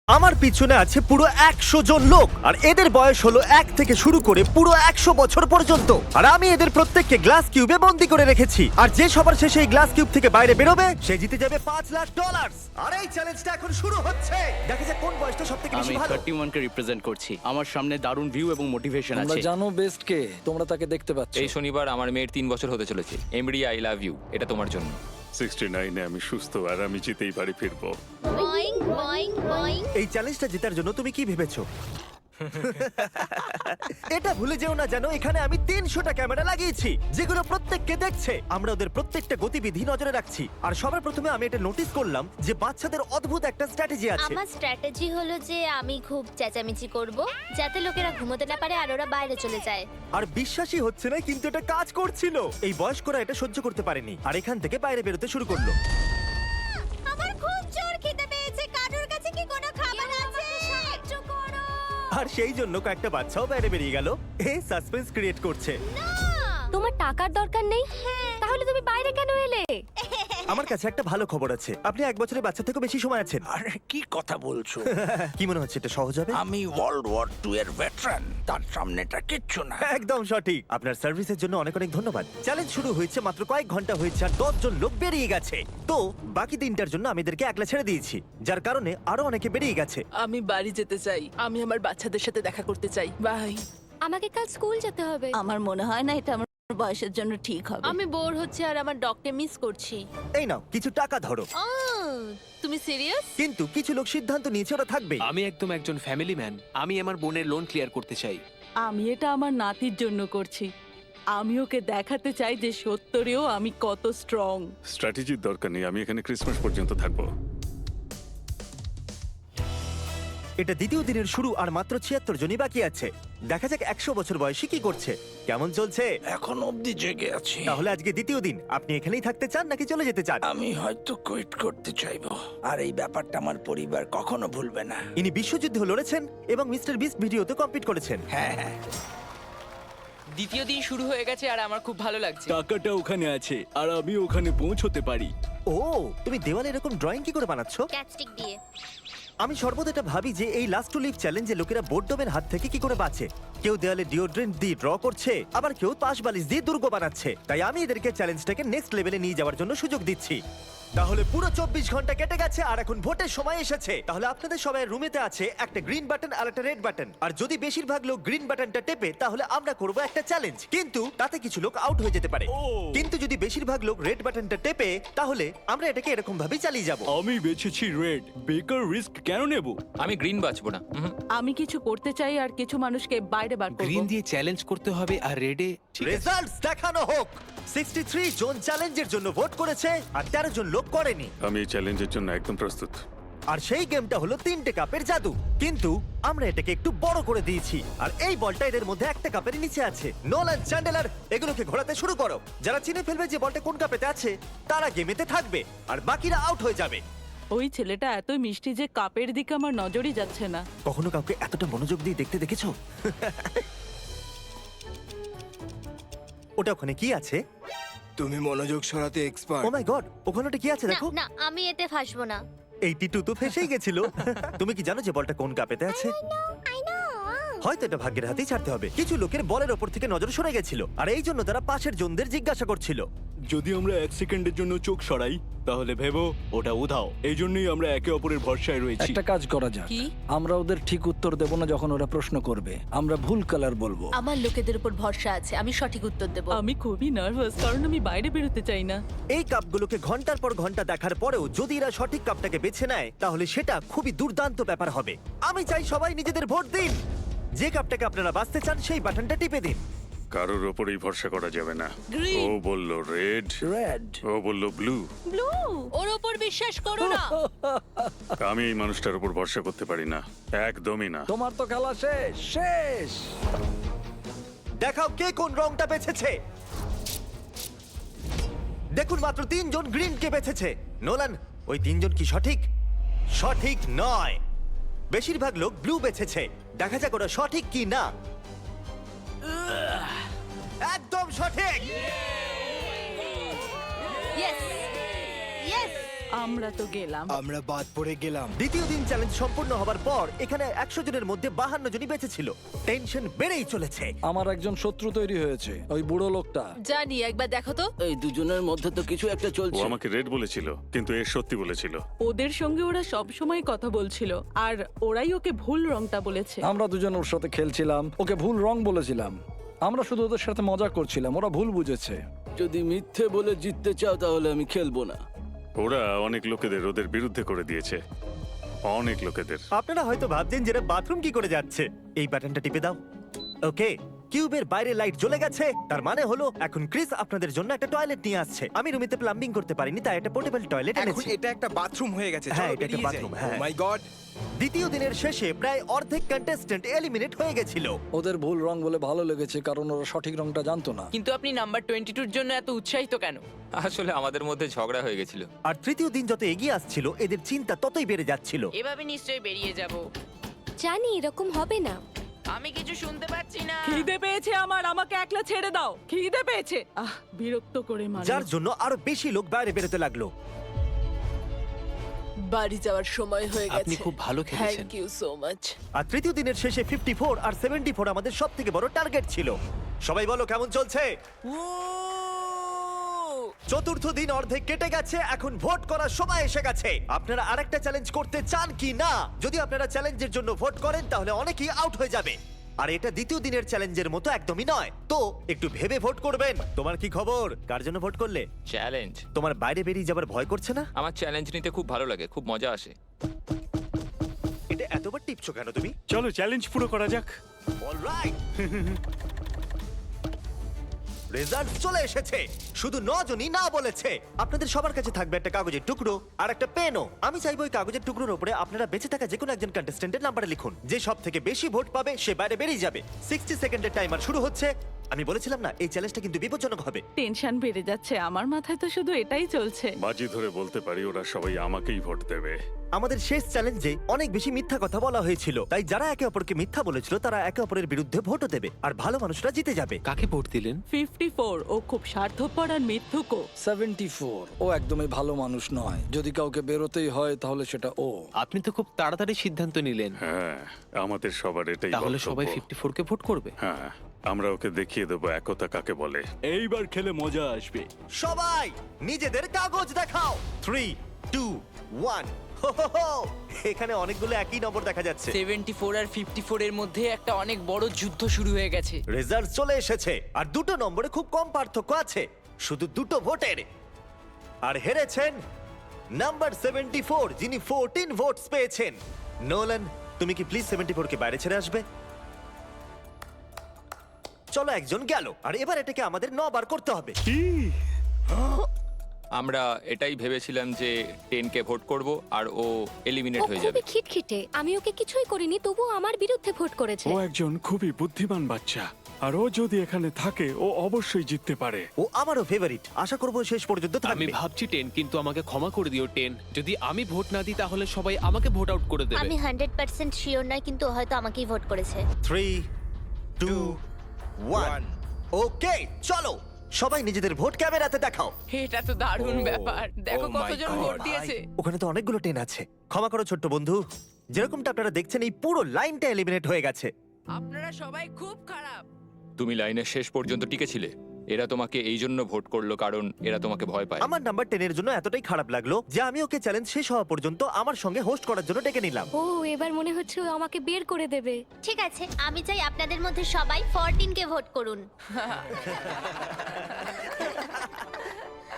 আমার পিছনে আছে পুরো 100 জন লোক, আর এদের বয়স হলো 1 থেকে শুরু করে পুরো 100 বছর পর্যন্ত। আর আমি এদের প্রত্যেককে গ্লাস কিউবে বন্দি করে রেখেছি, আর যে সবার শেষে এই গ্লাস কিউব থেকে বাইরে বেরোবে সে জিতে যাবে $5,00,000। আর এই চ্যালেঞ্জটা এখন শুরু হচ্ছে। দেখা যাক কোন বয়সটা সবথেকে বেশি আমি ভালো। 31 কে রিপ্রেজেন্ট করছি। আমার সামনে দারুণ ভিউ এবং মোটিভেশন তোমরা আছে। জানো বেস্ট কে, তোমরা তাকে দেখতে পাচ্ছ। এই শনিবার আমার মেয়ের 3 বছর হতে চলেছে। এমরি আই লাভ ইউ, এটা তোমার জন্য। 69-এ আমি সুস্থ আর আমি জিতেই বাড়ি ফিরবো। Boeing Boeing Boeing. এই চ্যালেঞ্জটা জেতার জন্য তুমি কি ভেবেছো? এটা ভুলে যেও না, জানো এখানে আমি 300টা ক্যামেরা লাগিয়েছি যেগুলো প্রত্যেককে দেখছে। আমরা ওদের প্রত্যেকটা গতিবিধি নজরে রাখছি। আর সবার প্রথমে আমি এটা নোটিস করলাম যে বাচ্চাদের অদ্ভুত একটা স্ট্র্যাটেজি আছে। আমার স্ট্র্যাটেজি হলো যে আমি খুব চেঁচামেচি করব যাতে লোকেরা ঘুমোতে না পারে আর ওরা বাইরে চলে যায়। আর বিশ্বাসই হচ্ছে না, কিন্তু এটা কাজ করছিল। এই বয়স্করা এটা সহ্য করতে পারেনি আর এখান থেকে বাইরে বেরোতে শুরু করলো। আমার খুব জোর খিদে পেয়েছে, কারোর কাছে কি কোনো খাবার আছে? সাহায্য করো। আর সেই জন্য কয়েকটা বাচ্চাও বাইরে বেরিয়ে গেল। এই সাসপেন্স ক্রিয়েট করছে। তোমার টাকার দরকার নেই, তাহলে তুমি বাইরে কেন এলে? আমার কাছে একটা ভালো খবর আছে, আপনি 1 বছরের বাচ্চা থেকে বেশি সময় আছেন। আরে কি কথা বলছো? কি মনে হচ্ছে এটা সহজ হবে? আমি ওয়ার্ল্ড ওয়ার 2 এর ভেটারান, তার সামনেটা কিচ্ছু না। একদম সঠিক। আপনার সার্ভিসের জন্য অনেক অনেক ধন্যবাদ। চ্যালেঞ্জ শুরু হয়েছে মাত্র কয়েক ঘন্টা হয়েছে আর 10 জন লোক বেরিয়ে গেছে। তো বাকি দিনটার জন্য আমি এদেরকে একলা ছেড়ে দিয়েছি, যার কারণে আরো অনেকে বেরিয়ে গেছে। আমি বাড়ি যেতে চাই, আমি আমার বাচ্চাদের সাথে দেখা করতে চাই। বাই। আমাকে কাল স্কুল যেতে হবে। আমার মনে হয় না এটা আমার বয়সের জন্য ঠিক হবে। আমি বোর হচ্ছে আর আমার ডগকে মিস করছি। এই নাও কিছু টাকা ধরো। তুমি সিরিয়াস? কিন্তু কিছু লোক সিদ্ধান্ত নিয়েছে ওরা থাকবে। আমি একদম একজন ফ্যামিলি ম্যান। আমি আমার বোনের লোন ক্লিয়ার করতে চাই। আমি এটা আমার নাতির জন্য করছি। আমি ওকে দেখাতে চাই যে সত্যিও আমি কত স্ট্রং। স্ট্র্যাটেজির দরকার নেই, আমি এখানে ক্রিসমাস পর্যন্ত থাকবো। এটা দ্বিতীয় দিনের শুরু আর মাত্র 76 জনই বাকি আছে। দেখা যাক 100 বছর বয়সী কি করছে। কেমন চলছে? এখন অবধি জেগে আছি। তাহলে আজকে দ্বিতীয় দিন, আপনি এখানেই থাকতে চান নাকি চলে যেতে চান? আমি হয়তো কুইট করতে চাইবো, আর এই ব্যাপারটা আমার পরিবার কখনো ভুলবে না। ইনি বিশ্বযুদ্ধে লড়েছেন এবং মিস্টার বিস্ট ভিডিওতে কমপ্লিট করেছেন। হ্যাঁ, দ্বিতীয় দিন শুরু হয়ে গেছে আর আমার খুব ভালো লাগছে। টাকাটা ওখানে আছে আর আমি ওখানে পৌঁছতে পারি। ও, তুমি দেওয়ালে এরকম ড্রয়িং কি করে বানাচ্ছো? ক্যাচস্টিক দিয়ে। আমি সর্বদা এটা ভাবি যে এই লাস্ট টু লিভ চ্যালেঞ্জে লোকেরা বোর্ডডমের হাত থেকে কি করে বাঁচে। কেউ দেওয়ালে ডিওড্রেন্ট দিয়ে ড্র করছে, আবার কেউ পাশ বালিশ দিয়ে দুর্গ বানাচ্ছে। তাই আমি এদেরকে চ্যালেঞ্জটাকে নেক্সট লেভেলে নিয়ে যাওয়ার জন্য সুযোগ দিচ্ছি। তাহলে পুরো 24 ঘন্টা কেটে গেছে আর এখন ভোটের সময় এসেছে। তাহলে আপনাদের সবাই রুমেতে আছে একটা গ্রিন বাটন আর একটা রেড বাটন, আর যদি বেশিরভাগ লোক গ্রিন বাটনটা টেপে তাহলে আমরা করব একটা চ্যালেঞ্জ, কিন্তু তাতে কিছু লোক আউট হয়ে যেতে পারে। কিন্তু যদি বেশিরভাগ লোক রেড বাটনটা টেপে তাহলে আমরা এটাকে এরকম ভাবে চালিয়ে যাব। আমি বেছেছি রেড। বেকার রিস্ক কেন নেব? আমি গ্রিন বাঁচবো না। আমি কিছু করতে চাই আর কিছু মানুষকে বাইরে বার করব। গ্রিন দিয়ে চ্যালেঞ্জ করতে হবে আর রেডে ঠিক আছে। রেজাল্টস দেখানো হোক। 63 জন চ্যালেঞ্জের জন্য ভোট করেছে আর 13 জন লোক করেনি। আমি এই চ্যালেঞ্জের জন্য একদম প্রস্তুত। আর সেই গেমটা হলো 3টে কাপের জাদু, কিন্তু আমরা এটাকে একটু বড় করে দিয়েছি। আর এই বলটা এদের মধ্যে একটা কাপের নিচে আছে। নোলান, চ্যান্ডেলার, এগুলোকে ঘোরাতে শুরু করো। যারা চিনে ফেলবে যে বলটা কোন কাপেতে আছে তারা গেমেতে থাকবে আর বাকিরা আউট হয়ে যাবে। ওই ছেলেটা এত মিষ্টি যে কাপের দিকে আমার নজরই যাচ্ছে না। কখনো কাউকে এতটা মনোযোগ দিয়ে দেখতে দেখেছো? ওটা ওখানে কি আছে? তুমি মনোযোগ সরাতে এক্সপার্ট। ও মাই গড, ওখানে ওটা কি আছে না দেখো। না, আমি এতে ফাঁসবো না। এই টিটু তো ফেসেই গেছিল। তুমি কি জানো যে বলটা কোন কাপেতে আছে? I know. হয়তো এটা ভাগ্যের হাতেই ছাড়তে হবে। কিছু লোকের বলের ওপর থেকে নজর সরে গেছিল আর এই জন্য তারা পাশের জনদের জিজ্ঞাসা করছিল। যদি আমরা 1 সেকেন্ডের জন্য চোখ সরাই তাহলে ভেবো ওটা উধাও। এই জন্যই আমরা একে অপরের ভরসায় রয়েছি। একটা কাজ করা যাক, কি? আমরা ওদের ঠিক উত্তর দেব না যখন ওরা প্রশ্ন করবে। আমরা ভুল কালার বলবো। আমার লোকেদের উপর ভরসা আছে, আমি সঠিক উত্তর দেব। আমি খুবই নার্ভাস কারণ আমি বাইরে বেরোতে চাই না। এই কাপগুলোকে ঘন্টার পর ঘন্টা দেখার পরেও যদি এরা সঠিক কাপটাকে বেছে নেয় তাহলে সেটা খুবই দুর্দান্ত ব্যাপার হবে। আমি চাই সবাই নিজেদের ভোট দিন। যে কাপটাকে আপনারা বাঁচতে চান সেই বাটনটা টিপে দিন। কারোর ওপরেই ভরসা করা যাবে না। ও বলল রেড, রেড। ও বলল ব্লু। ব্লু, ওর ওপর বিশ্বাস করো না। আমি এই মানুষটার উপর ভরসা করতে পারি না, একদমই না। তোমার তো খেলা শেষ শেষ। দেখাও কে কোন রংটা বেছেছে। দেখুন মাত্র 3 জন গ্রিন কে বেছেছে। নোলান, ওই 3 জন কি সঠিক? সঠিক নয়। বেশিরভাগ লোক ব্লু বেছেছে। দেখা যাক ওরা সঠিক কি না। একদম সঠিক। Yes yes. আমরা তো গেলাম। আমরা বাদ পড়ে গেলাম। দ্বিতীয় দিন চ্যালেঞ্জ সম্পূর্ণ হবার পর এখানে 100 জনের মধ্যে 52 জনই বেঁচে ছিল। টেনশন বেড়েই চলেছে। আমার একজন শত্রু তৈরি হয়েছে, ওই বুড়ো লোকটা। জানি, একবার দেখো তো। এই দুজনের মধ্যে তো কিছু একটা ও চলছে। আমাকে রেড বলেছিল, কিন্তু এ সত্যি বলেছিল। ওদের সঙ্গে ওরা সব সময় কথা বলছিল আর ওরাই ওকে ভুল রংটা বলেছে। আমরা দুজন ওর সাথে খেলছিলাম, ওকে ভুল রং বলেছিলাম। আমরা শুধু ওদের সাথে মজা করছিলাম, ওরা ভুল বুঝেছে। যদি মিথ্যে বলে জিততে চাও তাহলে আমি খেলবো না। ওরা অনেক লোকেদের ওদের বিরুদ্ধে করে দিয়েছে, অনেক লোকেদের। আপনারা হয়তো ভাবছেন যে এরা বাথরুম কি করে যাচ্ছে। এই বাটনটা টিপে দাও। ওকে, কিউবের বাইরে লাইট জ্বলে গেছে, তার মানে হলো এখন ক্রিস আপনাদের জন্য একটা টয়লেট নিয়ে আসছে। আমি রুমেতে প্লাম্বিং করতে পারিনি, তাই একটা পোর্টেবল টয়লেট এখন এনেছি। এটা একটা বাথরুম হয়ে গেছে। হ্যাঁ, চলো এটা একটা বেরিয়ে যাই। bathroom, হ্যাঁ। Oh my God! দ্বিতীয় দিনের শেষে প্রায় অর্ধেক কন্টেস্ট্যান্ট এলিমিনেট হয়ে গেছিল। ওদের ভুল রং বলে ভালো লেগেছে, কারণ ওরা সঠিক রংটা জানতো না। কিন্তু আপনি নাম্বার 22 এর জন্য এত উৎসাহিত কেন? আসলে আমাদের মধ্যে ঝগড়া হয়ে গেছিল। আর তৃতীয় দিন যত এগিয়ে আসছিল এদের চিন্তা ততই বেড়ে যাচ্ছিল। এভাবে নিশ্চয়ই বেরিয়ে যাব। জানি এরকম হবে না। আমি কিছু শুনতে পাচ্ছি না। খিদে পেয়েছে আমার, আমাকে একলা ছেড়ে দাও। খিদে পেয়েছে। বিরক্ত করে মানুষ। যার জন্য আরো বেশি লোক বাইরে বেরোতে লাগলো। বাড়ি যাওয়ার সময় হয়ে গেছে। আপনি খুব ভালো খেলেছেন। Thank you so much. আর তৃতীয় দিনের শেষে 54 আর 74 আমাদের সব থেকে বড় টার্গেট ছিল। সবাই বলো কেমন চলছে? চতুর্থ দিন অর্ধেক কেটে গেছে, এখন ভোট করার সময় এসে গেছে। আপনারা আরেকটা চ্যালেঞ্জ করতে চান কি না? যদি আপনারা চ্যালেঞ্জের জন্য ভোট করেন তাহলে অনেকেই আউট হয়ে যাবে। আর এটা দ্বিতীয় দিনের চ্যালেঞ্জের মতো একদমই নয়, তো একটু ভেবে ভোট করবেন। তোমার কি খবর? কার জন্য ভোট করলে? চ্যালেঞ্জ? তোমার বাইরে বেরিয়ে যাবার ভয় করছে না? আমার চ্যালেঞ্জ নিতে খুব ভালো লাগে, খুব মজা আসে। এটা এতবার টিপছো কেন তুমি? চলো চ্যালেঞ্জ পুরো করা যাক। অলরাইট। রেজাল্ট চলে এসেছে। শুধু 9 জনই না বলেছে। আপনাদের সবার কাছে থাকবে একটা কাগজের টুকরো আর একটা পেনও। আমি চাইবো এই কাগজের টুকরোর উপরে আপনারা বেঁচে থাকা যে কোনো একজন কন্টেস্ট্যান্টের নাম্বার লিখুন। যে সব থেকে বেশি ভোট পাবে সে বাইরে বেরিয়ে যাবে। 60 সেকেন্ডের টাইমার শুরু হচ্ছে। আমি বলেছিলাম না এই চ্যালেঞ্জটা কিন্তু বিপজ্জনক হবে। টেনশন বেড়ে যাচ্ছে আমার, মাথায় তো শুধু এটাই চলছে। বাজি ধরে বলতে পারি ওরা সবাই আমাকেই ভোট দেবে। আমাদের শেষ চ্যালেঞ্জে অনেক বেশি মিথ্যা কথা বলা হয়েছিল, তাই যারা একে অপরকে মিথ্যা বলেছিল তারা একে অপরের বিরুদ্ধে ভোটও দেবে আর ভালো মানুষরা জিতে যাবে। কাকে ভোট দিলেন? 54 ও খুব স্বার্থপর আর মিথ্যুকও। 74 ও একদমই ভালো মানুষ নয়। যদি কাউকে বেরোতেই হয় তাহলে সেটা ও। আপনি তো খুব তাড়াতাড়ি সিদ্ধান্ত নিলেন। হ্যাঁ, আমাদের সবার এটাই তাহলে বক্তব্য। সবাই 54 কে ভোট করবে? হ্যাঁ, আমরা ওকে দেখিয়ে দেবো একতা কাকে বলে। এইবার খেলে মজা আসবে। সবাই নিজেদের কাগজ দেখাও। 3, 2, 1। এখানে অনেকগুলো একই নম্বর দেখা যাচ্ছে। 74 আর 54 এর মধ্যে একটা অনেক বড় যুদ্ধ শুরু হয়ে গেছে। রেজাল্ট চলে এসেছে আর দুটো নম্বরে খুব কম পার্থক্য আছে, শুধু দুটো ভোটের। আর হেরেছেন নাম্বার 74, যিনি 14 ভোটস পেয়েছেন। নোলান, তুমি কি প্লিজ 74 কে বাইরে ছেড়ে আসবে? চলো, একজন গেল। আর এবার এটাকে আমাদের 9 বার করতে হবে। আমরা এটাই ভেবেছিলাম যে 10 কে ভোট করব আর ও এলিমিনেট ও হয়ে যাবে। খুবই খিটখিটে। আমি ওকে কিছুই করিনি, তবুও আমার বিরুদ্ধে ভোট করেছে। ও একজন খুবই বুদ্ধিমান বাচ্চা, আর ও যদি এখানে থাকে ও অবশ্যই জিততে পারে। ও আমারও ফেভারিট। আশা করবো শেষ পর্যন্ত আমি থাকবে। ভাবছি 10, কিন্তু আমাকে ক্ষমা করে দিও 10। যদি আমি ভোট না দিই তাহলে সবাই আমাকে ভোট আউট করে দেবে। আমি 100% শিওর নয়, কিন্তু হয়তো আমাকেই ভোট করেছে। 3, 2, 1। ওকে, চলো সবাই নিজেদের ভোট ক্যামেরাতে দেখাও। এটা তো দারুণ ব্যাপার। দেখো কতজন ভোট দিয়েছে। ওখানে তো অনেকগুলো টেন আছে। ক্ষমা করো ছোট্ট বন্ধু। যেরকমটা আপনারা দেখছেন এই পুরো লাইনটা এলিমিনেট হয়ে গেছে। আপনারা সবাই খুব খারাপ। তুমি লাইনের শেষ পর্যন্ত টিকেছিলে। এরা তোমাকে এই জন্য ভোট করলো কারণ এরা তোমাকে ভয় পায়। আমার নাম্বার 10 এর জন্য এতটাই খারাপ লাগলো যে আমি ওকে চ্যালেঞ্জ শেষ হওয়া পর্যন্ত আমার সঙ্গে হোস্ট করার জন্য ডেকে নিলাম। ও, এবার মনে হচ্ছে ও আমাকে বের করে দেবে। ঠিক আছে, আমি চাই আপনাদের মধ্যে সবাই 14 কে ভোট করুন।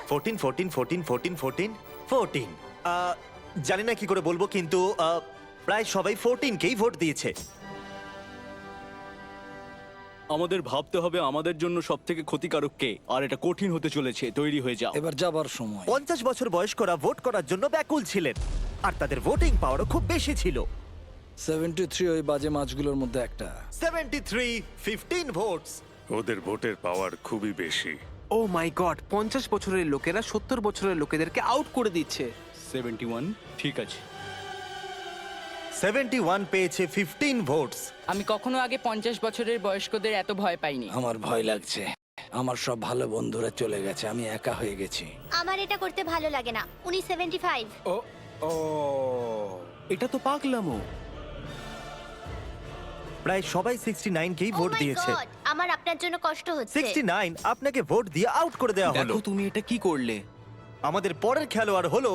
14, 14, 14, 14, 14, 14। জানি না কি করে বলবো, কিন্তু প্রায় সবাই 14 কেই ভোট দিয়েছে। আমাদের ভাবতে হবে আমাদের জন্য সবথেকে ক্ষতিকারক কে, আর এটা কঠিন হতে চলেছে। তৈরি হয়ে যাও। এবার যাবার সময়। 50 বছর বয়স্করা ভোট করার জন্য ব্যাকুল ছিলেন আর তাদের ভোটিং পাওয়ারও খুব বেশি ছিল। 73 ওই বাজে মাছগুলোর মধ্যে একটা। 73, 15 ভোটস। ওদের ভোটের পাওয়ার খুবই বেশি। ও মাই গড, 50 বছরের লোকেরা 70 বছরের লোকেদেরকে আউট করে দিচ্ছে। 71, ঠিক আছে। 71 পেয়েছে 15 ভোটস। আমি কখনো আগে 50 বছরের বয়স্কদের এত ভয় পাইনি। আমার ভয় লাগছে। আমার সব ভালো বন্ধুরা চলে গেছে, আমি একা হয়ে গেছি। আমার এটা করতে ভালো লাগে না। উনি 75। ও ও এটা তো পাগলামো। প্রায় সবাই 69 কেই ভোট Oh my দিয়েছে। God, আমার আপনার জন্য কষ্ট হচ্ছে। 69 আপনাকে ভোট দিয়ে আউট করে দেওয়া হলো। দেখো তুমি এটা কি করলে। আমাদের পরের খেলোয়াড় হলো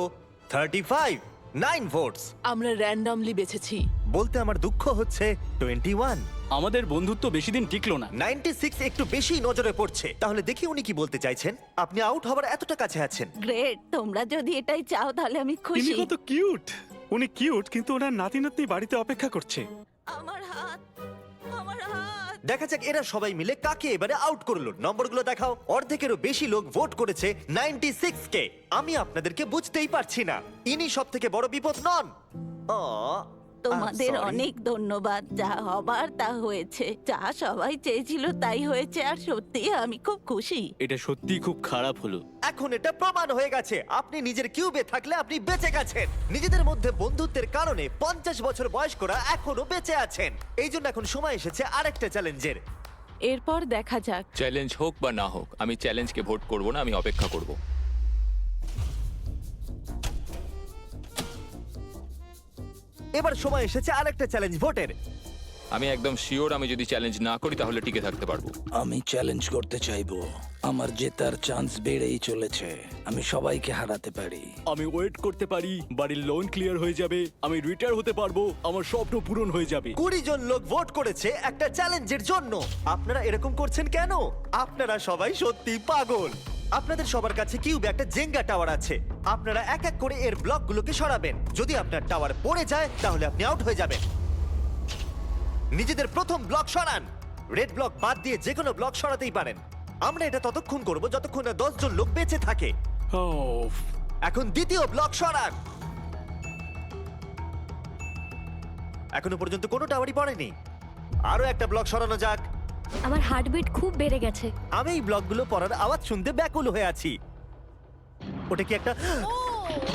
35 9 ভোটস। আমরা র্যান্ডমলি বেছেছি। বলতে আমার দুঃখ হচ্ছে 21 আমাদের বন্ধুত্ব বেশি দিন টিকলো না। 96 একটু বেশি নজরে পড়ছে। তাহলে দেখি উনি কি বলতে চাইছেন। আপনি আউট হওয়ার এতটা কাছে আছেন। গ্রেট, তোমরা যদি এটাই চাও তাহলে আমি তিনি খুশি। কত কিউট। উনি কিউট, কিন্তু ওনার নাতি নাতনি বাড়িতে অপেক্ষা করছে। আমার হাত, আমার হাত। দেখা যাক এরা সবাই মিলে কাকে এবারে আউট করলো। নম্বরগুলো দেখাও। অর্ধেকেরও বেশি লোক ভোট করেছে 96 কে। আমি আপনাদেরকে বুঝতেই পারছি না, ইনি সব থেকে বড় বিপদ নন। তোমাদের অনেক ধন্যবাদ। যা হবার তা হয়েছে, যা সবাই চেয়েছিল তাই হয়েছে, আর সত্যি আমি খুব খুশি। এটা সত্যি খুব খারাপ হলো। এখন এটা প্রমাণ হয়ে গেছে, আপনি নিজের কিউবে থাকলে আপনি বেঁচে গেছেন। নিজেদের মধ্যে বন্ধুত্বের কারণে 50 বছর বয়স্করা এখনো বেঁচে আছেন। এই জন্য এখন সময় এসেছে আরেকটা চ্যালেঞ্জের। এরপর দেখা যাক। চ্যালেঞ্জ হোক বা না হোক, আমি চ্যালেঞ্জকে ভোট করব না, আমি অপেক্ষা করব। এবার সময় এসেছে আরেকটা চ্যালেঞ্জ ভোটের। আমি একদম শিওর আমি যদি চ্যালেঞ্জ না করি তাহলে টিকে থাকতে পারবো। আমি চ্যালেঞ্জ করতে চাইবো। আমার জেতার চান্স বেড়েই চলেছে। আমি সবাইকে হারাতে পারি। আমি ওয়েট করতে পারি, বাড়ির লোন ক্লিয়ার হয়ে যাবে, আমি রিটায়ার হতে পারবো, আমার স্বপ্ন পূরণ হয়ে যাবে। 20 জন লোক ভোট করেছে একটা চ্যালেঞ্জের জন্য। আপনারা এরকম করছেন কেন? আপনারা সবাই সত্যি পাগল। আপনাদের সবার কাছে কিউবে একটা জেঙ্গা টাওয়ার আছে। আপনারা এক এক করে এর ব্লকগুলোকে সরাবেন। যদি আপনার টাওয়ার পড়ে যায় তাহলে আপনি আউট হয়ে যাবেন। নিজেদের প্রথম ব্লক সরান। রেড ব্লক বাদ দিয়ে যে কোনো ব্লক সরাতেই পারেন। আমরা এটা ততক্ষণ করব যতক্ষণ না 10 জন লোক বেঁচে থাকে। এখন দ্বিতীয় ব্লক সরান। এখনো পর্যন্ত কোনো টাওয়ারই পড়েনি। আরো একটা ব্লক সরানো যাক। আমার হার্টবিট খুব বেড়ে গেছে। আমি এই ব্লকগুলো পড়ার আওয়াজ শুনতে ব্যাকুল হয়ে আছি। ওটা কি একটা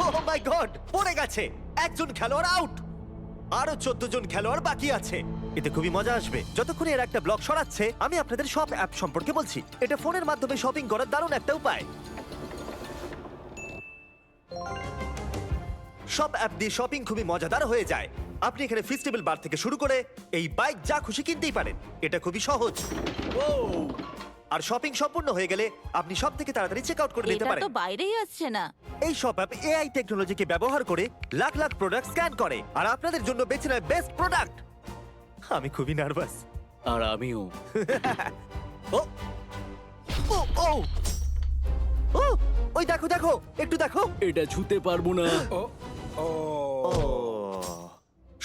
ওহ মাই গড, পড়ে গেছে। একজন খেলোয়াড় আউট। আরো 14 জন খেলোয়াড় বাকি আছে। এতে খুবই মজা আসবে। যতক্ষণ এর একটা ব্লক সরাচ্ছে আমি আপনাদের সব অ্যাপ সম্পর্কে বলছি। এটা ফোনের মাধ্যমে শপিং করার দারুণ একটা উপায়। সব অ্যাপ দিয়ে শপিং খুবই মজাদার হয়ে যায়। আপনি এখানে ফেস্টিভ্যাল বার থেকে শুরু করে এই বাইক যা খুশি কিনতেই পারেন। এটা খুবই সহজ। আর শপিং সম্পূর্ণ হয়ে গেলে আপনি সব থেকে তাড়াতাড়ি চেক আউট করে নিতে এটা পারেন। তো বাইরেই আসছে না। এই সব অ্যাপ এআই টেকনোলজিকে ব্যবহার করে লাখ লাখ প্রোডাক্ট স্ক্যান করে আর আপনাদের জন্য বেছে নেয় বেস্ট প্রোডাক্ট। আমি খুবই নার্ভাস। আর আমিও। ও ও ও ও ওই দেখো দেখো, একটু দেখো। এটা ছুতে পারবো না।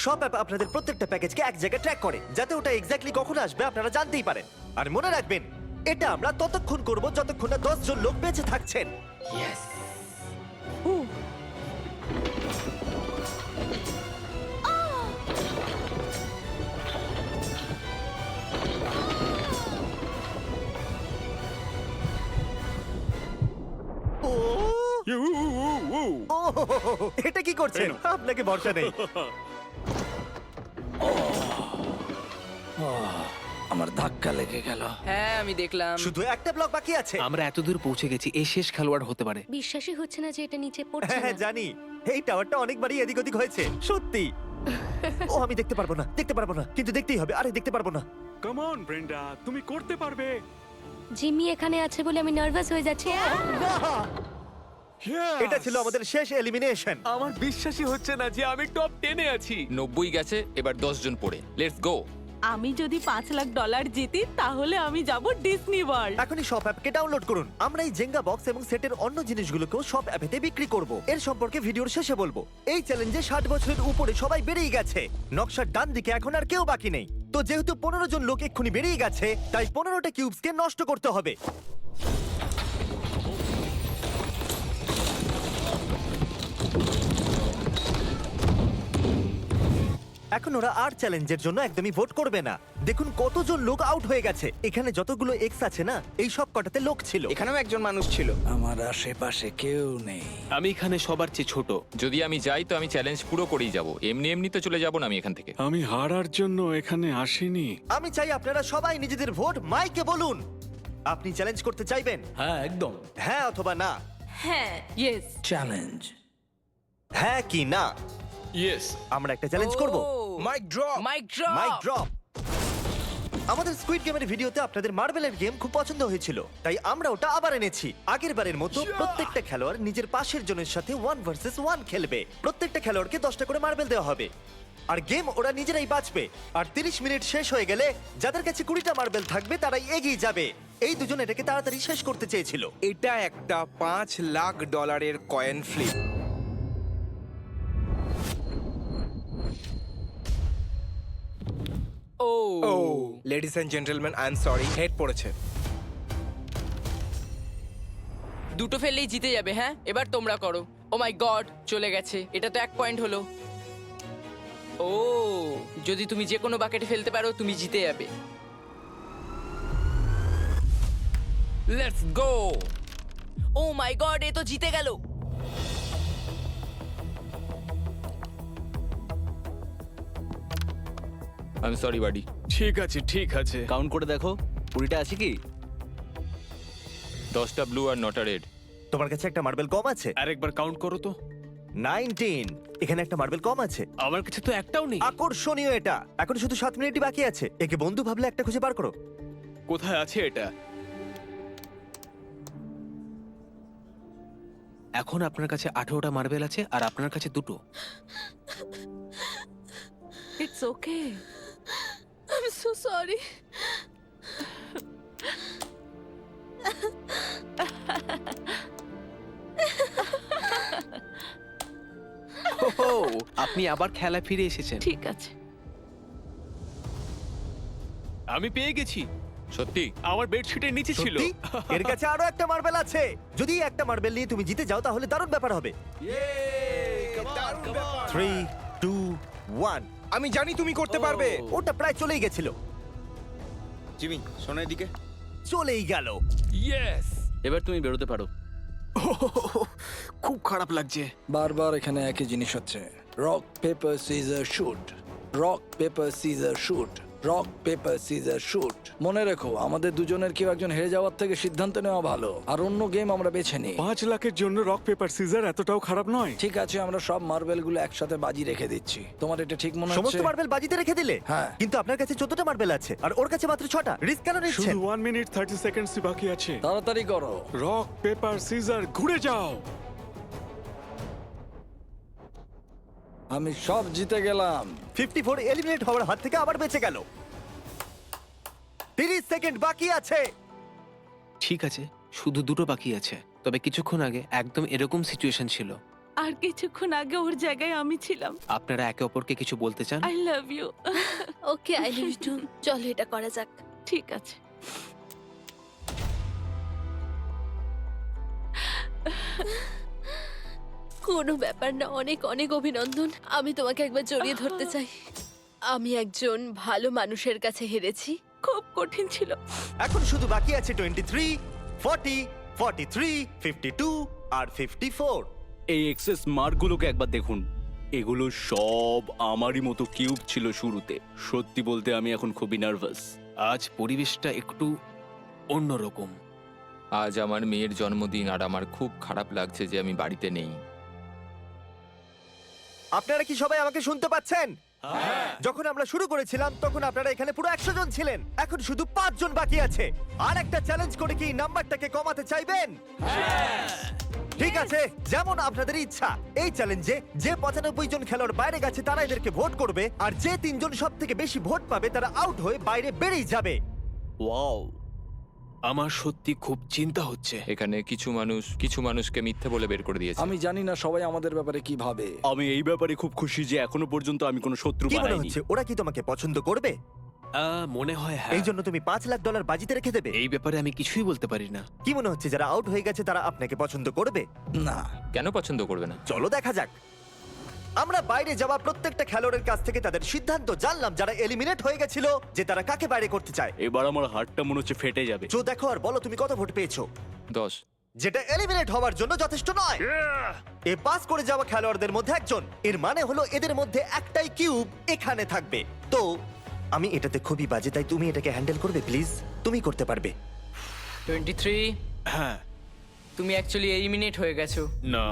সব অ্যাপ আপনাদের প্রত্যেকটা প্যাকেজকে এক জায়গায় ট্র্যাক করে, যাতে ওটা এক্স্যাক্টলি কখন আসবে আপনারা জানতেই পারেন। আর মনে রাখবেন, এটা আমরা ততক্ষণ করব যতক্ষণ না 10 জন লোক বেঁচে থাকছেন। এটা কি করছেন? আপনাকে ভরসা নেই। আমার ধাক্কা লেগে গেল। হ্যাঁ আমি দেখলাম। শুধু একটা ব্লক বাকি আছে। আমরা এতদূর পৌঁছে গেছি, এই শেষ খেলোয়াড় হতে পারে। বিশ্বাসই হচ্ছে না যে এটা নিচে পড়ছে হ্যাঁ না। জানি, এই টাওয়ারটা অনেকবারই এদিক ওদিক হয়েছে সত্যি। ও আমি দেখতে পারবো না, দেখতে পারবো না, কিন্তু দেখতেই হবে। আরে দেখতে পারবো না। কাম অন ব্রেন্ডা, তুমি করতে পারবে। জিমি এখানে আছে বলে আমি নার্ভাস হয়ে যাচ্ছি। এটা ছিল আমাদের শেষ এলিমিনেশন। আমার বিশ্বাসই হচ্ছে না যে আমি টপ 10-এ আছি। 90 গেছে, এবার 10 জন পড়ে। Let's go. আমি যদি $5 লাখ জিতি তাহলে আমি যাব ডিজনি ওয়ার্ল্ড। এখনই সব অ্যাপকে ডাউনলোড করুন। আমরা এই জেঙ্গা বক্স এবং সেটের অন্য জিনিসগুলোকেও সব অ্যাপেতে বিক্রি করব। এর সম্পর্কে ভিডিওর শেষে বলবো। এই চ্যালেঞ্জে 60 বছরের উপরে সবাই বেরিয়ে গেছে। নকশার ডান দিকে এখন আর কেউ বাকি নেই। তো যেহেতু 15 জন লোক এক্ষুনি বেরিয়ে গেছে, তাই 15টা কিউবসকে নষ্ট করতে হবে। এখন ওরা আর চ্যালেঞ্জের জন্য একদমই ভোট করবে না। দেখুন কতজন লোক আউট হয়ে গেছে। এখানে যতগুলো এক্স আছে না, এই সব কটাতে লোক ছিল। এখানেও একজন মানুষ ছিল। আমার আশেপাশে কেউ নেই। আমি এখানে সবার চেয়ে ছোট। যদি আমি যাই তো আমি চ্যালেঞ্জ পুরো করেই যাব। এমনি এমনি তো চলে যাব না আমি এখান থেকে। আমি হারার জন্য এখানে আসিনি। আমি চাই আপনারা সবাই নিজেদের ভোট মাইকে বলুন। আপনি চ্যালেঞ্জ করতে চাইবেন? হ্যাঁ একদম। হ্যাঁ অথবা না? হ্যাঁ ইয়েস। চ্যালেঞ্জ। হ্যাঁ কি না? ইয়েস। আমরা একটা চ্যালেঞ্জ করব। Mic drop. Mic drop. Mic drop. আমাদের স্কুইড গেমের ভিডিওতে আপনাদের মার্বেলের গেম খুব পছন্দ হয়েছিল, তাই আমরা ওটা আবার এনেছি। আগের বারের মতো প্রত্যেকটা খেলোয়াড় নিজের পাশের জনের সাথে 1 ভার্সেস 1 খেলবে। প্রত্যেকটা খেলোয়াড়কে 10টা করে মার্বেল দেওয়া হবে, আর গেম ওরা নিজেরাই বাঁচবে। আর 30 মিনিট শেষ হয়ে গেলে যাদের কাছে 20টা মার্বেল থাকবে তারাই এগিয়ে যাবে। এই দুজন এটাকে তাড়াতাড়ি শেষ করতে চেয়েছিল। এটা একটা $5 লাখ কয়েন ফ্লিপ। ও ও ladies and gentleman, I am sorry, head পড়েছে। দুটো ফেললেই জিতে যাবে। হ্যাঁ, এবার তোমরা করো। ও মাই গড, চলে গেছে। এটা তো 1 পয়েন্ট হলো। ও, যদি তুমি যে কোনো বাকেটে ফেলতে পারো তুমি জিতে যাবে। Let's go. O my god, এ তো জিতে গেল। I am sorry buddy. ঠিক আছে ঠিক আছে। কাউন্ট করে দেখো 20টা আছে কি? 10টা ব্লু আর 9টা রেড। তোমার কাছে একটা মার্বেল কম আছে? আরেকবার কাউন্ট করো তো। 19। এখানে একটা মার্বেল কম আছে। আমার কাছে তো একটাও নেই। আকর্ষণীয় এটা। এখন শুধু 7 মিনিটই বাকি আছে। একে বন্ধু ভাবলে একটা খুঁজে বার করো। কোথায় আছে এটা? এখন আপনার কাছে 18টা মার্বেল আছে আর আপনার কাছে 2টো। It's okay. I am so sorry. ওহো, আপনি আবার খেলায় ফিরে এসেছেন। ঠিক আছে। আমি পেয়ে গেছি। সত্যি? আমার বেডশিটের নিচে ছিল। সত্যি? এর কাছে আরো একটা মার্বেল আছে। যদি এই একটা মার্বেল নিয়ে তুমি জিতে যাও তাহলে দারুণ ব্যাপার হবে। 3 2 1। আমি জানি তুমি করতে পারবে। ওটা প্রায় চলেই গেছিল। জিমি, শোনার দিকে। চলেই গেল। ইয়েস। এবার তুমি বেরোতে পারো। খুব খারাপ লাগছে। বারবার এখানে একই জিনিস হচ্ছে। Rock paper scissor shoot, rock paper scissor shoot, rock paper scissor shoot. মনে রেখো, আমাদের দুজনের কেউ একজন হেরে যাওয়ার থেকে সিদ্ধান্ত নেওয়া ভালো, আর অন্য গেম আমরা বেছে নিই। 5 লাখের জন্য রক পেপার সিজার এতটাও খারাপ নয়। ঠিক আছে, আমরা সব মার্বেলগুলো একসাথে বাজি রেখে দিচ্ছি। তোমার এটা ঠিক মনে সমস্ত হচ্ছে? মার্বেল বাজিতে রেখে দিলে? হ্যাঁ। কিন্তু আপনার কাছে 14টা মার্বেল আছে আর ওর কাছে মাত্র 6টা। রিস্ক কেন নিচ্ছেন? শুধু 1 মিনিট 30 সেকেন্ডস বাকি আছে। তাড়াতাড়ি করো। রক পেপার সিজার ঘুরে যাও। আমি সব জিতে গেলাম। 54 এলিমিনেট হওয়ার হাত থেকে আবার বেঁচে গেল। 30 সেকেন্ড বাকি আছে। ঠিক আছে, শুধু 2টো বাকি আছে। তবে কিছুক্ষণ আগে একদম এরকম সিচুয়েশন ছিল। আর কিছুক্ষণ আগে ওর জায়গায় আমি ছিলাম। আপনারা একে অপরকে কিছু বলতে চান? I love you. Okay, I love you too. চলো এটা করা যাক। ঠিক আছে। কোনো ব্যাপার না, অনেক অনেক অভিনন্দন। আমি তোমাকে একবার জড়িয়ে ধরতে চাই। আমি একজন ভালো মানুষের কাছে হেরেছি। খুব কঠিন ছিল। এখন শুধু বাকি আছে 23 40 43 52 আর 54। এই এক্সেস মার্কগুলোকে একবার দেখুন। এগুলো সব আমারই মতো কিউব ছিল শুরুতে। সত্যি বলতে আমি এখন খুবই নার্ভাস। আজ পরিবেশটা একটু অন্যরকম। আজ আমার মেয়ের জন্মদিন আর আমার খুব খারাপ লাগছে যে আমি বাড়িতে নেই। আপনারা কি সবাই আমাকে শুনতে পাচ্ছেন? যখন আমরা শুরু করেছিলাম তখন আপনারা এখানে পুরো 100 জন ছিলেন। এখন শুধু 5 জন বাকি আছে। আর একটা চ্যালেঞ্জ করে কি নাম্বারটাকে কমাতে চাইবেন? ঠিক আছে, যেমন আপনাদের ইচ্ছা। এই চ্যালেঞ্জে যে 95 জন খেলোয়াড় বাইরে গেছে তারা এদেরকে ভোট করবে, আর যে 3 জন সব থেকে বেশি ভোট পাবে তারা আউট হয়ে বাইরে বেরিয়ে যাবে। ওয়াও, আমার সত্যি খুব চিন্তা হচ্ছে। এখানে কিছু মানুষকে মিথ্যে বলে বের করে দিয়েছে। আমি জানি না সবাই আমাদের ব্যাপারে কি ভাবে। আমি এই ব্যাপারে খুব খুশি যে এখনো পর্যন্ত আমি কোনো শত্রু কি মনে বানাইনি। হচ্ছে ওরা কি তোমাকে পছন্দ করবে? মনে হয় হ্যাঁ। এই জন্য তুমি $5 লাখ বাজিতে রেখে দেবে? এই ব্যাপারে আমি কিছুই বলতে পারি না। কি মনে হচ্ছে যারা আউট হয়ে গেছে তারা আপনাকে পছন্দ করবে? না। কেন পছন্দ করবে না? চলো দেখা যাক। আমরা বাইরে যাওয়া প্রত্যেকটা খেলোয়াড়ের কাছ থেকে তাদের সিদ্ধান্ত জানলাম, যারা এলিমিনেট হয়ে গেছিল, যে তারা কাকে বাইরে করতে চায়। এবার আমার হার্টটা মনে হচ্ছে ফেটে যাবে। জো দেখো আর বলো তুমি কত ভোট পেয়েছো। 10। যেটা এলিমিনেট হওয়ার জন্য যথেষ্ট নয়। এ পাস করে যাওয়া খেলোয়াড়দের মধ্যে একজন। এর মানে হলো এদের মধ্যে একটাই কিউব এখানে থাকবে। তো আমি এটাতে খুবই বাজে, তাই তুমি এটাকে হ্যান্ডেল করবে প্লিজ। তুমি করতে পারবে। 23, হ্যাঁ, তুমি অ্যাকচুয়ালি এলিমিনেট হয়ে গেছো। না,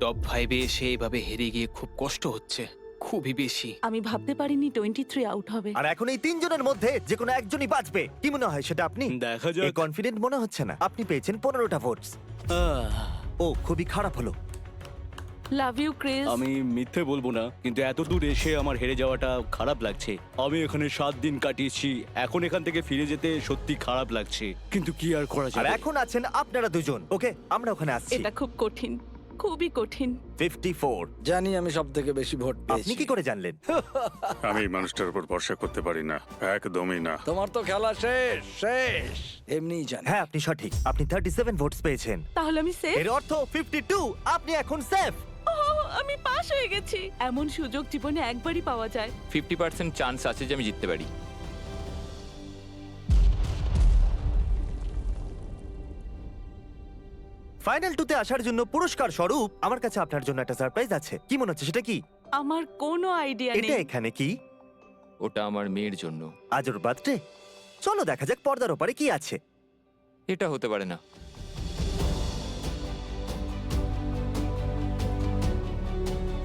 টপ 5-এ এসে এভাবে হেরে গিয়ে খুব কষ্ট হচ্ছে, খুবই বেশি। আমি ভাবতে পারিনি 23 আউট হবে। আর এখন এই তিনজনের মধ্যে যে কোনো একজনই বাঁচবে। কি মনে হয় সেটা আপনি? দেখা যাক। কনফিডেন্ট মনে হচ্ছে না। আপনি পেয়েছেন 15টা ভোটস। ও খুবই খারাপ হলো। Love you Chris. আমি মিথ্যে বলবো না, কিন্তু এত দূর এসে আমার হেরে যাওয়াটা খারাপ লাগছে। আমি এখানে 7 দিন কাটিয়েছি, এখন এখান থেকে ফিরে যেতে সত্যি খারাপ লাগছে, কিন্তু কি আর করা আর যাবে। এখন আছেন আপনারা দুজন। ওকে, আমরা ওখানে আসছি। এটা খুব কঠিন, খুবই কঠিন। 54। জানি আমি সব থেকে বেশি ভোট আপনি পেয়েছি। কি করে জানলেন? আমি এই মানুষটার উপর ভরসা করতে পারি না, একদমই না। তোমার তো খেলা শেষ শেষ এমনিই জানি। হ্যাঁ, আপনি সঠিক। আপনি 37 ভোটস পেয়েছেন। তাহলে আমি সেফ। এর অর্থ 52। আপনি এখন সেফ। আমি পাস হয়ে গেছি। এমন সুযোগ জীবনে একবারই পাওয়া যায়। 50% চান্স আছে যে আমি জিততে পারি। ফাইনাল 2-তে আসার জন্য পুরস্কার স্বরূপ আমার কাছে আপনার জন্য একটা সারপ্রাইজ আছে। কি মনে হচ্ছে সেটা কি? আমার কোনো আইডিয়া এটা নেই। এখানে কি? ওটা আমার মেয়ের জন্য। আজ ওর বার্থডে। চলো দেখা যাক পর্দার ওপারে কি আছে। এটা হতে পারে না।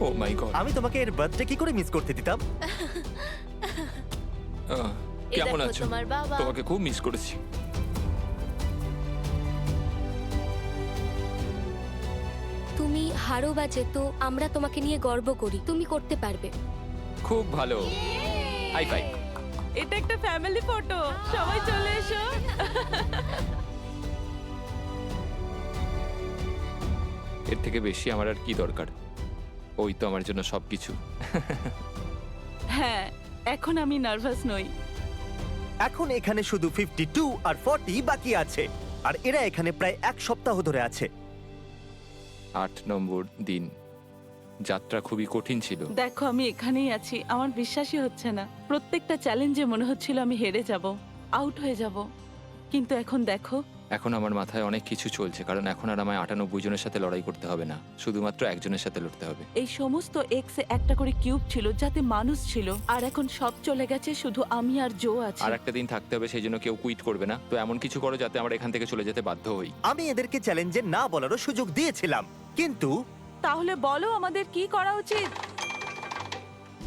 ও মাই গড, আমি তোমাকে এর বার্থডে কি করে মিস করতে দিতাম? কেমন দেখো আছো? তোমার বাবা। তোমাকে খুব মিস করেছি। তুমি হারো বা জেতো, আমরা তোমাকে নিয়ে গর্ব করি। তুমি করতে পারবে। খুব ভালো, হাই ফাই। এটা একটা ফ্যামিলি ফটো। সবাই চলে এসো। এর থেকে বেশি আমার আর কি দরকার? ওই তো আমার জন্য সবকিছু। হ্যাঁ, এখন আমি নার্ভাস নই। এখন এখানে শুধু 52 আর 40 বাকি আছে। আর এরা এখানে প্রায় 1 সপ্তাহ ধরে আছে। 8 নম্বর দিন। যাত্রা খুবই কঠিন ছিল। দেখো আমি এখানেই আছি, আমার বিশ্বাসই হচ্ছে না। প্রত্যেকটা চ্যালেঞ্জে মনে হচ্ছিল আমি হেরে যাব, আউট হয়ে যাব। কিন্তু এখন দেখো, এখন আমার মাথায় অনেক কিছু চলছে, কারণ এখন আর আমায় 98 জনের সাথে লড়াই করতে হবে না, শুধুমাত্র একজনের সাথে লড়তে হবে। এই সমস্ত এক্সে একটা করে কিউব ছিল যাতে মানুষ ছিল, আর এখন সব চলে গেছে, শুধু আমি আর জো আছি। আর একটা দিন থাকতে হবে, সেই জন্য কেউ কুইট করবে না। তো এমন কিছু করো যাতে আমরা এখান থেকে চলে যেতে বাধ্য হই। আমি এদেরকে চ্যালেঞ্জে না বলারও সুযোগ দিয়েছিলাম, কিন্তু তাহলে বলো আমাদের কি করা উচিত?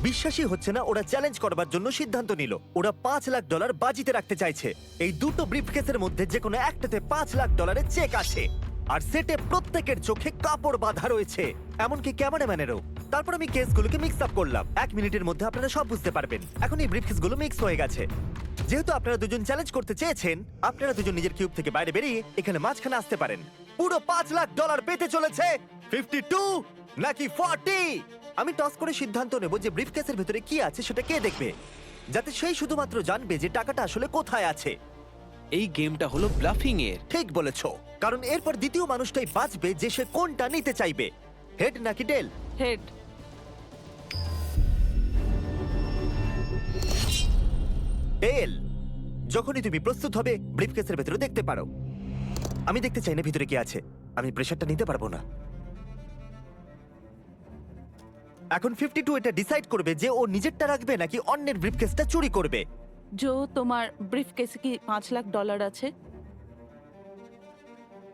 বিশ্বাসই হচ্ছে না ওরা চ্যালেঞ্জ করবার জন্য সিদ্ধান্ত নিল। ওরা $5 লাখ বাজিতে রাখতে চাইছে। এই দুটো ব্রিফকেসের মধ্যে যে কোনো একটাতে $5 লাখ চেক আছে। আর সেটে প্রত্যেকের চোখে কাপড় বাঁধা রয়েছে, এমনকি ক্যামেরাম্যানেরও। তারপর আমি কেসগুলোকে মিক্স আপ করলাম। 1 মিনিটের মধ্যে আপনারা সব বুঝতে পারবেন। এখন এই ব্রিফকেসগুলো মিক্স হয়ে গেছে। যেহেতু আপনারা দুজন চ্যালেঞ্জ করতে চেয়েছেন, আপনারা দুজন নিজের কিউব থেকে বাইরে বেরিয়ে এখানে মাঝখানে আসতে পারেন। পুরো $5 লাখ পেতে চলেছে 52 নাকি 40। আমি টস করে সিদ্ধান্ত নেব যে ব্রিফকেসের ভেতরে কি আছে সেটা কে দেখবে, যাতে সেই শুধুমাত্র জানবে যে টাকাটা আসলে কোথায় আছে। এই গেমটা হলো ব্লাফিং এর। ঠিক বলেছো, কারণ এরপর দ্বিতীয় মানুষটাই বাঁচবে যে সে কোনটা নিতে চাইবে, হেড নাকি টেল। হেড। টেল। যখনই তুমি প্রস্তুত হবে ব্রিফকেসের ভেতরে দেখতে পারো। আমি দেখতে চাই না ভিতরে কি আছে, আমি প্রেশারটা নিতে পারবো না। এখন 52 এটা ডিসাইড করবে যে ও নিজেরটা রাখবে নাকি অন্যের ব্রিফকেসটা চুরি করবে। জো, তোমার ব্রিফকেসে কি $5 লাখ আছে?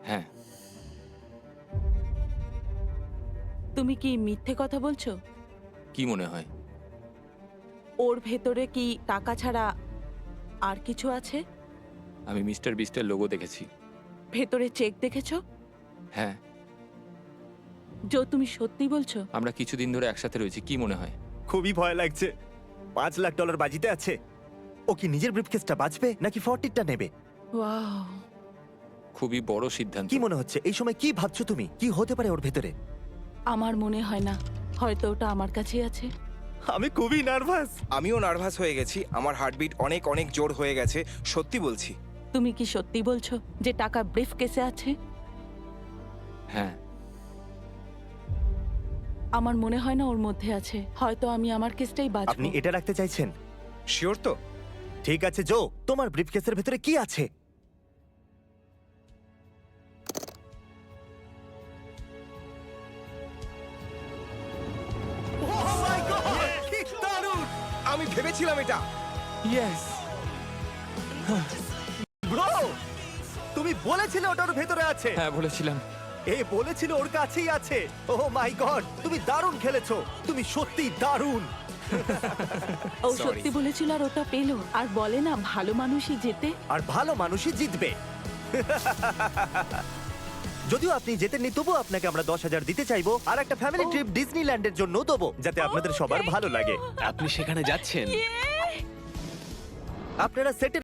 হ্যাঁ। তুমি কি মিথ্যে কথা বলছো? কি মনে হয়? ওর ভেতরে কি টাকা ছাড়া আর কিছু আছে? আমি মিস্টার বিস্টের লোগো দেখেছি। ভেতরে চেক দেখেছো? হ্যাঁ। জো, তুমি সত্যি বলছো? আমরা কিছুদিন ধরে একসাথে রয়েছি, কি মনে হয়? খুবই ভয় লাগছে। $5 লাখ বাজিতে আছে। ও কি নিজের ব্রিফকেসটা বাঁচবে নাকি 40টা নেবে? ওয়াও, খুবই বড় সিদ্ধান্ত। কি মনে হচ্ছে এই সময়? কি ভাবছো তুমি? কি হতে পারে ওর ভেতরে? আমার মনে হয় না, হয়তো ওটা আমার কাছেই আছে। আমি খুবই নার্ভাস। আমিও নার্ভাস হয়ে গেছি, আমার হার্টবিট অনেক অনেক জোর হয়ে গেছে, সত্যি বলছি। তুমি কি সত্যি বলছো যে টাকা ব্রিফকেসে আছে? হ্যাঁ। আমার মনে হয় না ওর মধ্যে আছে। হয়তো আমি আমার কেসটাই বাঁচবো। আপনি এটা রাখতে চাইছেন? শিওর তো? ঠিক আছে জো, তোমার ব্রিফকেসের ভেতরে কি আছে? আমি ভেবেছিলাম এটা। ব্রো, তুমি বলেছিল ওটা ওর ভেতরে আছে। হ্যাঁ বলেছিলাম। এ বলেছিল ওর কাছেই আছে। ওহ মাই গড, তুমি দারুণ খেলেছো, তুমি সত্যি দারুণ। ও সত্যি বলেছিল আর ওটা পেলো। আর বলে না ভালো মানুষই জেতে। আর ভালো মানুষই জিতবে। যদিও আপনি জেতেননি, তবুও আপনাকে আমরা 10,000 দিতে চাইবো আর একটা ফ্যামিলি ট্রিপ ডিজনিল্যান্ডের জন্য দেবো, যাতে আপনাদের সবার ভালো লাগে। আপনি সেখানে যাচ্ছেন? আপনারা সেটের